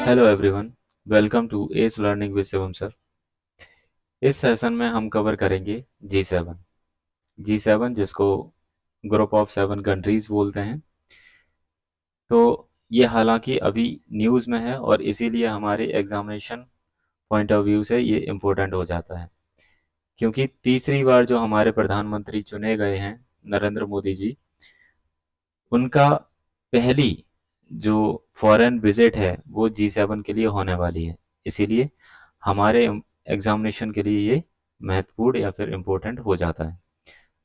Hello everyone, welcome to S learning with Shivam sir. इस session में हम कवर करेंगे जी7। जी7 जिसको ग्रुप ऑफ 7 कंट्रीज बोलते हैं। तो ये हालांकि अभी न्यूज़ में है और इसीलिए हमारे एग्जामिनेशन पॉइंट ऑफ व्यू से ये इम्पोर्टेंट हो जाता है, क्योंकि तीसरी बार जो हमारे प्रधानमंत्री चुने गए हैं, नरेंद्र मोदी जी, उनका पहली जो फॉरेन विजिट है वो जी7 के लिए होने वाली है। इसीलिए हमारे एग्जामिनेशन के लिए ये महत्वपूर्ण या फिर इम्पोर्टेंट हो जाता है।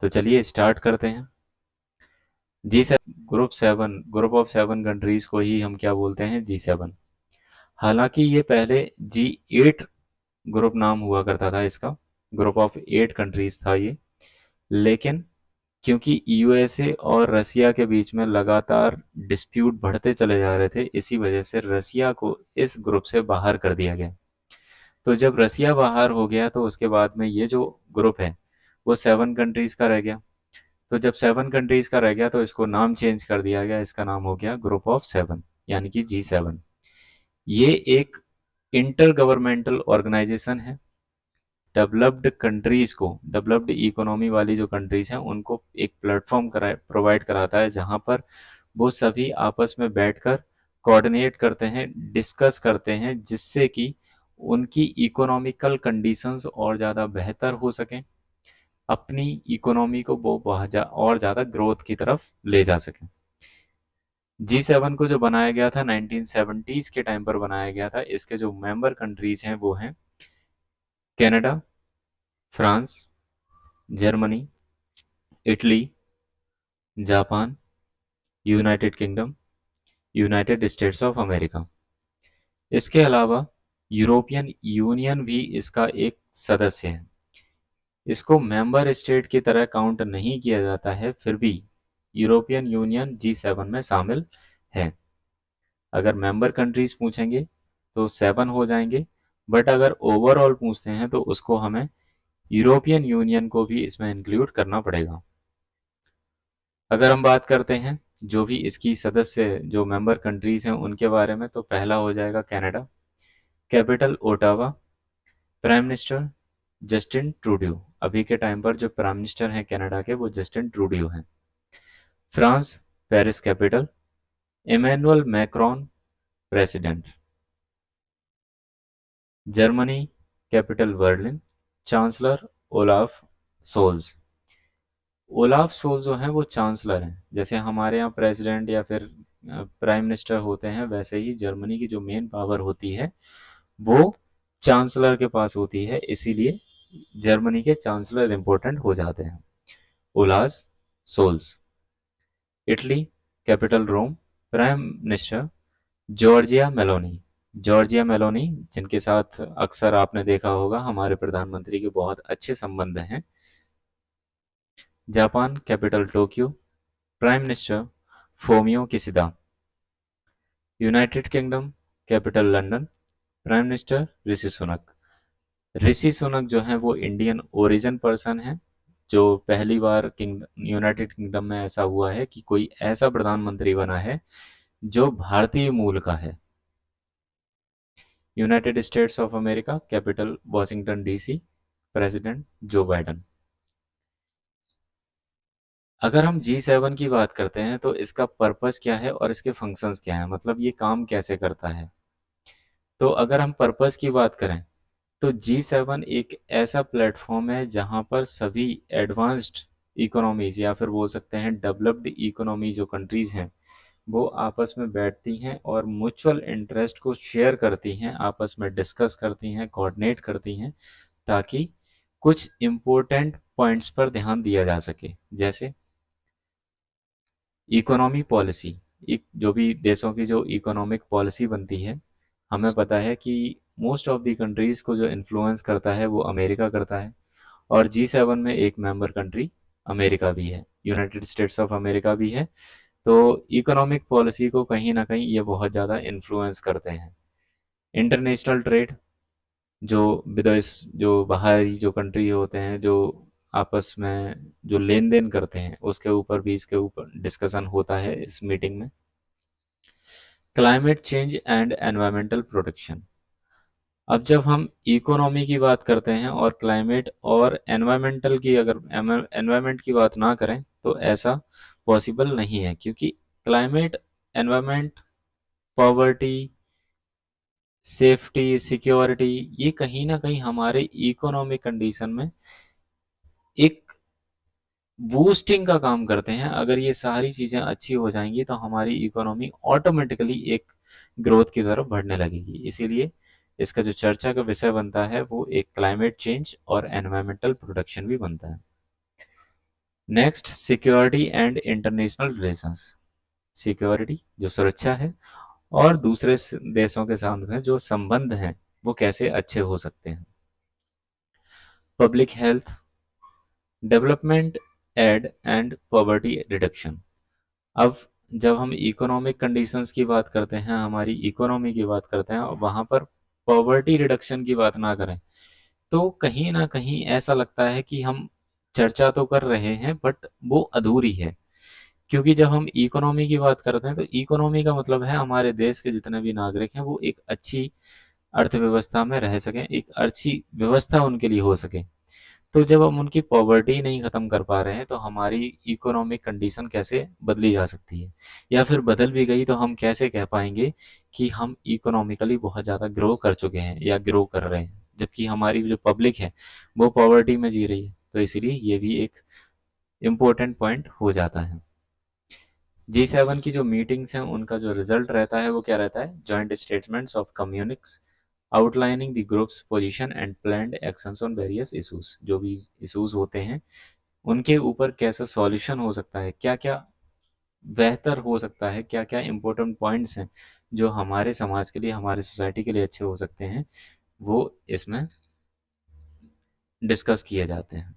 तो चलिए स्टार्ट करते हैं। जी7 ग्रुप ऑफ 7 कंट्रीज को ही हम क्या बोलते हैं, जी7। हालांकि ये पहले जी8 ग्रुप नाम हुआ करता था इसका, ग्रुप ऑफ 8 कंट्रीज था ये। लेकिन क्योंकि यूएसए और रसिया के बीच में लगातार डिस्प्यूट बढ़ते चले जा रहे थे, इसी वजह से रसिया को इस ग्रुप से बाहर कर दिया गया। तो जब रसिया बाहर हो गया तो उसके बाद में ये जो ग्रुप है वो 7 कंट्रीज का रह गया। तो जब 7 कंट्रीज का रह गया तो इसको नाम चेंज कर दिया गया, इसका नाम हो गया ग्रुप ऑफ 7, यानी कि जी7। ये एक इंटर गवर्नमेंटल ऑर्गेनाइजेशन है। डेवलप्ड कंट्रीज को, डेवलप्ड इकोनॉमी वाली जो कंट्रीज हैं उनको एक प्लेटफॉर्म प्रोवाइड कराता है, जहां पर वो सभी आपस में बैठकर कोऑर्डिनेट करते हैं, डिस्कस करते हैं, जिससे कि उनकी इकोनॉमिकल कंडीशंस और ज़्यादा बेहतर हो सकें, अपनी इकोनॉमी को वो और ज़्यादा ग्रोथ की तरफ ले जा सकें। जी7 को जो बनाया गया था 1970s के टाइम पर बनाया गया था। इसके जो मेंबर कंट्रीज हैं वो हैं Canada, France, Germany, Italy, Japan, United kingdom, United states of America. इसके अलावा यूरोपियन यूनियन भी इसका एक सदस्य है। इसको मेंबर स्टेट की तरह काउंट नहीं किया जाता है, फिर भी यूरोपियन यूनियन जी7 में शामिल है। अगर मेंबर कंट्रीज पूछेंगे तो 7 हो जाएंगे, बट अगर ओवरऑल पूछते हैं तो उसको हमें यूरोपियन यूनियन को भी इसमें इंक्लूड करना पड़ेगा। अगर हम बात करते हैं जो भी इसकी सदस्य जो मेंबर कंट्रीज हैं उनके बारे में, तो पहला हो जाएगा Canada, capital Ottawa, prime minister Justin Trudeau. अभी के टाइम पर जो प्राइम मिनिस्टर हैं कनाडा के वो जस्टिन ट्रूडियो हैं। France, Paris capital, Emmanuel Macron president. Germany, capital Berlin, chancellor Olaf Scholz. Olaf Scholz जो हैं वो चांसलर हैं, जैसे हमारे यहाँ प्रेसिडेंट या फिर प्राइम मिनिस्टर होते हैं, वैसे ही जर्मनी की जो मेन पावर होती है वो चांसलर के पास होती है। इसीलिए जर्मनी के चांसलर इंपॉर्टेंट हो जाते हैं। ओलास सोल्स। Italy, capital Rome, prime minister Giorgia Meloni. Giorgia Meloni, जिनके साथ अक्सर आपने देखा होगा हमारे प्रधानमंत्री के बहुत अच्छे संबंध हैं। Japan, capital Tokyo, prime minister Fumio Kishida. United Kingdom, capital London, prime minister Rishi Sunak. Rishi Sunak जो है वो इंडियन ओरिजिन पर्सन है। जो पहली बार यूनाइटेड किंगडम में ऐसा हुआ है कि कोई ऐसा प्रधानमंत्री बना है जो भारतीय मूल का है। United states of America, capital Washington DC, president जो बाइडन। अगर हम जी7 की बात करते हैं तो इसका पर्पस क्या है और इसके फंक्शंस क्या है, मतलब ये काम कैसे करता है। तो अगर हम पर्पस की बात करें तो जी7 एक ऐसा प्लेटफॉर्म है जहां पर सभी एडवांस्ड इकोनॉमीज या फिर बोल सकते हैं डेवलप्ड इकोनॉमी जो कंट्रीज हैं वो आपस में बैठती हैं और म्यूचुअल इंटरेस्ट को शेयर करती हैं, आपस में डिस्कस करती हैं, कोऑर्डिनेट करती हैं, ताकि कुछ इम्पोर्टेंट पॉइंट्स पर ध्यान दिया जा सके। जैसे इकोनॉमी पॉलिसी, जो भी देशों की जो इकोनॉमिक पॉलिसी बनती है, हमें पता है कि मोस्ट ऑफ द कंट्रीज को जो इन्फ्लुएंस करता है वो अमेरिका करता है। और जी7 में एक मेंबर कंट्री अमेरिका भी है, यूनाइटेड स्टेट्स ऑफ अमेरिका भी है। तो इकोनॉमिक पॉलिसी को कहीं ना कहीं ये बहुत ज़्यादा इन्फ्लुएंस करते हैं। इंटरनेशनल ट्रेड, जो विदेश जो बाहरी जो कंट्री होते हैं जो आपस में जो लेन देन करते हैं उसके ऊपर भी इसके ऊपर डिस्कशन होता है इस मीटिंग में। Climate change and environmental protection. अब जब हम इकोनॉमी की बात करते हैं और क्लाइमेट और एनवायरमेंटल की, अगर एनवायरमेंट की बात ना करें तो ऐसा पॉसिबल नहीं है, क्योंकि climate, environment, poverty, safety, security, ये कहीं ना कहीं हमारे इकोनॉमिक कंडीशन में एक बूस्टिंग का काम करते हैं। अगर ये सारी चीज़ें अच्छी हो जाएंगी तो हमारी इकोनॉमी ऑटोमेटिकली एक ग्रोथ की तरफ बढ़ने लगेगी। इसीलिए इसका जो चर्चा का विषय बनता है वो एक क्लाइमेट चेंज और एनवायरमेंटल प्रोटेक्शन भी बनता है। Next, security and international relations. Security जो सुरक्षा है, और दूसरे देशों के साथ में जो संबंध हैं वो कैसे अच्छे हो सकते हैं। Public health, development aid and poverty reduction. अब जब हम इकोनॉमिक कंडीशंस की बात करते हैं, हमारी इकोनॉमी की बात करते हैं, और वहाँ पर पॉवर्टी रिडक्शन की बात ना करें, तो कहीं ना कहीं ऐसा लगता है कि हम चर्चा तो कर रहे हैं बट वो अधूरी है। क्योंकि जब हम इकोनॉमी की बात करते हैं तो इकोनॉमी का मतलब है हमारे देश के जितने भी नागरिक हैं वो एक अच्छी अर्थव्यवस्था में रह सकें, एक अच्छी व्यवस्था उनके लिए हो सके। तो जब हम उनकी पॉवर्टी नहीं खत्म कर पा रहे हैं तो हमारी इकोनॉमिक कंडीशन कैसे बदली जा सकती है, या फिर बदल भी गई तो हम कैसे कह पाएंगे कि हम इकोनॉमिकली बहुत ज़्यादा ग्रो कर चुके हैं या ग्रो कर रहे हैं, जबकि हमारी जो पब्लिक है वो पॉवर्टी में जी रही है। तो इसीलिए ये भी एक इम्पोर्टेंट पॉइंट हो जाता है। G7 की जो मीटिंग्स हैं उनका जो रिजल्ट रहता है वो क्या रहता है, joint statements of communiques outlining the group's position and planned actions on various issues. जो भी इशूज होते हैं उनके ऊपर कैसा सॉल्यूशन हो सकता है, क्या क्या बेहतर हो सकता है, क्या क्या इम्पोर्टेंट पॉइंट्स हैं जो हमारे समाज के लिए, हमारे सोसाइटी के लिए अच्छे हो सकते हैं, वो इसमें डिस्कस किए जाते हैं।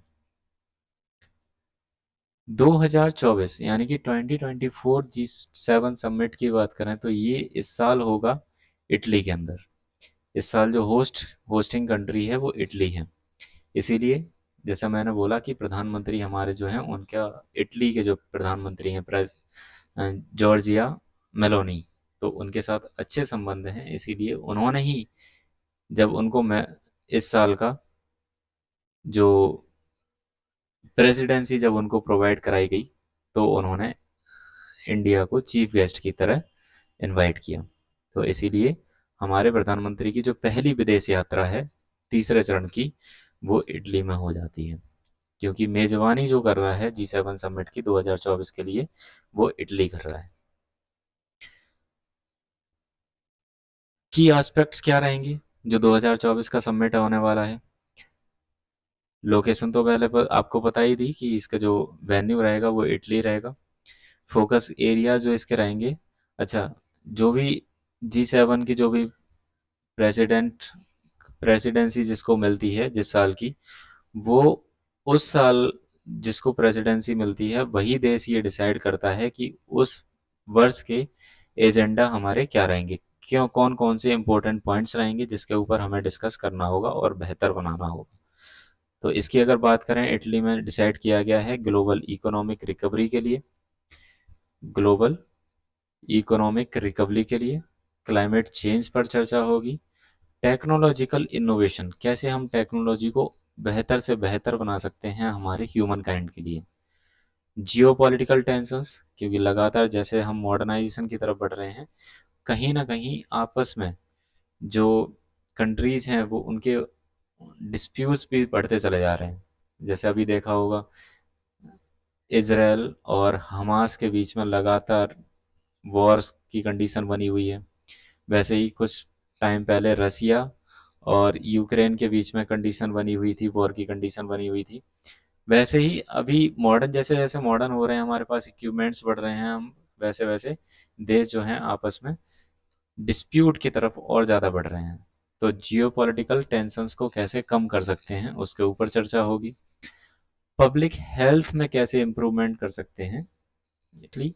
2024 यानी कि 2024 G7 समिट की बात करें तो ये इस साल होगा इटली के अंदर। इस साल जो होस्टिंग कंट्री है वो इटली है। इसीलिए जैसा मैंने बोला कि प्रधानमंत्री हमारे जो हैं उनका, इटली के जो प्रधानमंत्री हैं जॉर्जिया मेलोनी, तो उनके साथ अच्छे संबंध हैं। इसीलिए उन्होंने ही, जब उनको मैं इस साल का जो प्रेसिडेंसी जब उनको प्रोवाइड कराई गई तो उन्होंने इंडिया को चीफ गेस्ट की तरह इनवाइट किया। तो इसीलिए हमारे प्रधानमंत्री की जो पहली विदेश यात्रा है तीसरे चरण की, वो इटली में हो जाती है, क्योंकि मेजबानी जो कर रहा है G7 समिट की 2024 के लिए वो इटली कर रहा है। की एस्पेक्ट्स क्या रहेंगे जो 2024 का समिट होने वाला है। लोकेशन तो पहले पर आपको पता ही थी कि इसका जो वेन्यू रहेगा वो इटली रहेगा। फोकस एरिया जो इसके रहेंगे, अच्छा, जो भी G7 की जो भी प्रेसिडेंसी जिसको मिलती है जिस साल की, वो उस साल जिसको प्रेसिडेंसी मिलती है वही देश ये डिसाइड करता है कि उस वर्ष के एजेंडा हमारे क्या रहेंगे, क्यों, कौन कौन से इंपॉर्टेंट पॉइंट्स रहेंगे जिसके ऊपर हमें डिस्कस करना होगा और बेहतर बनाना होगा। तो इसकी अगर बात करें, इटली में डिसाइड किया गया है ग्लोबल इकोनॉमिक रिकवरी के लिए, ग्लोबल इकोनॉमिक रिकवरी के लिए क्लाइमेट चेंज पर चर्चा होगी, टेक्नोलॉजिकल इनोवेशन, कैसे हम टेक्नोलॉजी को बेहतर से बेहतर बना सकते हैं हमारे ह्यूमन काइंड के लिए, जियो पॉलिटिकल टेंशंस, क्योंकि लगातार जैसे हम मॉडर्नाइजेशन की तरफ बढ़ रहे हैं, कहीं ना कहीं आपस में जो कंट्रीज हैं वो उनके डिस्प्यूट्स भी बढ़ते चले जा रहे हैं। जैसे अभी देखा होगा इसराइल और हमास के बीच में लगातार वॉर्स की कंडीशन बनी हुई है। वैसे ही कुछ टाइम पहले रसिया और यूक्रेन के बीच में कंडीशन बनी हुई थी, वॉर की कंडीशन बनी हुई थी। वैसे ही अभी मॉडर्न, जैसे जैसे मॉडर्न हो रहे हैं, हमारे पास इक्विपमेंट्स बढ़ रहे हैं, हम वैसे वैसे देश जो हैं आपस में डिस्प्यूट की तरफ और ज़्यादा बढ़ रहे हैं। तो जियोपॉलिटिकल टेंशंस को कैसे कम कर सकते हैं उसके ऊपर चर्चा होगी। पब्लिक हेल्थ में कैसे इम्प्रूवमेंट कर सकते हैं, इसलिए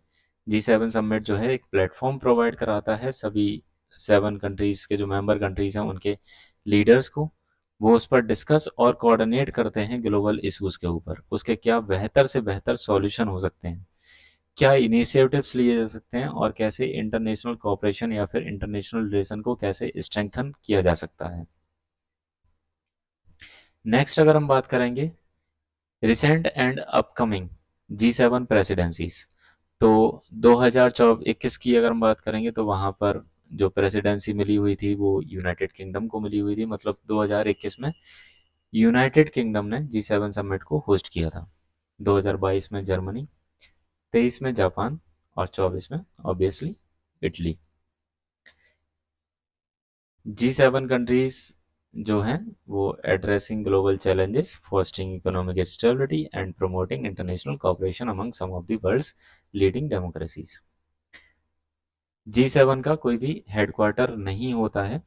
G7 समिट जो है एक प्लेटफॉर्म प्रोवाइड कराता है सभी 7 कंट्रीज के जो मेंबर कंट्रीज हैं उनके लीडर्स को। वो उस पर डिस्कस और कोऑर्डिनेट करते हैं ग्लोबल इश्यूज के ऊपर, उसके क्या बेहतर से बेहतर सॉल्यूशन हो सकते हैं, क्या इनिशिएटिव्स लिए जा सकते हैं और कैसे इंटरनेशनल कोऑपरेशन या फिर इंटरनेशनल रिलेशन को कैसे स्ट्रेंथन किया जा सकता है। नेक्स्ट अगर हम बात करेंगे recent and upcoming G7 presidencies, तो 2021 की अगर हम बात करेंगे तो वहाँ पर जो प्रेसिडेंसी मिली हुई थी वो यूनाइटेड किंगडम को मिली हुई थी। मतलब 2021 में यूनाइटेड किंगडम ने G7 समिट को होस्ट किया था। 2022 में जर्मनी, 23 में जापान और 24 में ऑब्वियसली इटली। G7 कंट्रीज जो हैं वो addressing global challenges, fostering economic stability and promoting international cooperation among some of the world's leading democracies. G7 का कोई भी हेडक्वार्टर नहीं होता है।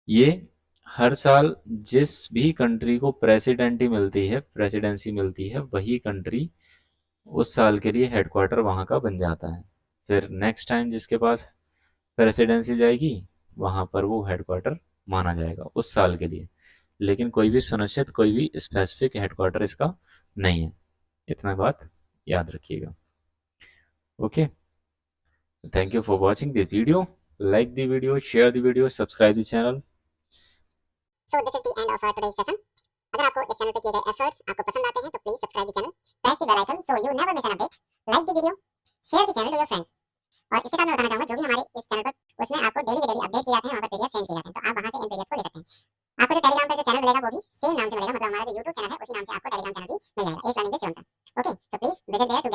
ये हर साल जिस भी कंट्री को प्रेसिडेंसी मिलती है वही कंट्री उस साल के लिए हेडक्वार्टर वहाँ का बन जाता है। फिर नेक्स्ट टाइम जिसके पास प्रेसिडेंसी जाएगी वहाँ पर वो हेडक्वार्टर माना जाएगा उस साल के लिए, लेकिन कोई भी सुनिश्चित कोई भी स्पेसिफिक हेडक्वार्टर इसका नहीं है। इतना बात याद रखिएगा। Okay, thank you for watching the video. Like the video, share the video, subscribe the channel. So this is the end of our today's session. अगर आपको इस चैनल पे किए गए एफर्ट्स आपको पसंद आते हैं तो please subscribe the channel, press the bell icon so you never miss an update, like the video, share the channel to your friends. और इसके साथ मैं बताना चाहूंगा जो भी हमारे इस चैनल पर उसमें आपको डेली के डेली अपडेट किए जाते हैं, वहां पर पीडीएफ सेंड किए जाते हैं, तो आप वहां से इन पीडीएफ को ले सकते हैं। आपको जो टेलीग्राम पर जो चैनल मिलेगा वो भी सेम नाम से मिलेगा, मतलब हमारा जो यूट्यूब चैनल है उसी नाम से आपको टेलीग्राम चैनल भी मिल जाएगा, इस learning with Shivam sir. Okay, so please visit there to